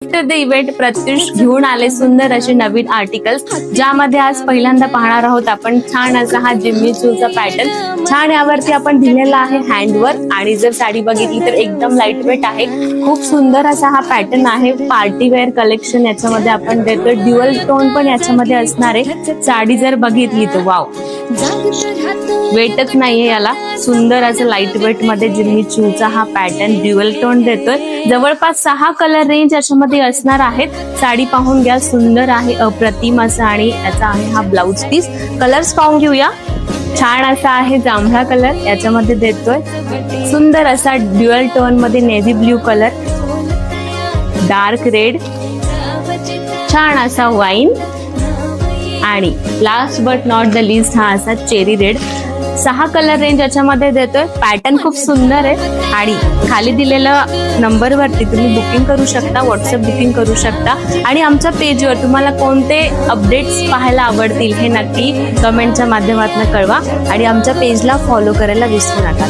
After the event Pratyush घेऊन आले सुंदर असे नवीन आर्टिकल्स, ज्यामध्ये आज पहिल्यांदा पाहणार आहोत आपण छान असा हा जिम्मी चूचा पॅटर्न। छान यावरती आपण दिलेला आहे हँडवर्क आणि जर साडी बघितली तर एकदम लाईट वेट आहे। खूप सुंदर असा हा पॅटर्न आहे। पार्टी वेअर कलेक्शन याच्यामध्ये आपण देतोय। ड्युअल टोन पण याच्यामध्ये असणार आहे। साडी जर बघितली तर वाव, वेटच नाहीये याला। सुंदर असं लाईट वेट मध्ये जिम्मी चूचा हा पॅटर्न ड्युअल टोन देतोय। जवळपास 6 कलर रेंज याच्यामध्ये असणार आहेत। साडी पाहून घ्या, सुंदर आहे, अप्रतिम असा आणि याचा आहे हा ब्लाउज पीस। कलर्स पाहून घेऊया। छान असा आहे जांभळा कलर याच्यामध्ये देतोय। सुंदर असा ड्युअल टोन मध्ये navy blue colour, dark red, छान असा वाईन आणि last but not the list हा असा चेरी रेड। 6 कलर रेंज याच्यामध्ये देतोय। पॅटर्न खूप सुंदर आहे आणि खाली दिलेल्या नंबरवरती तुम्ही बुकिंग करू शकता, व्हॉट्सअप बुकिंग करू शकता आणि आमच्या पेजवर तुम्हाला कोणते अपडेट्स पाहायला आवडतील हे नक्की कमेंटच्या माध्यमातून कळवा आणि आमच्या पेजला फॉलो करायला विसरू नका।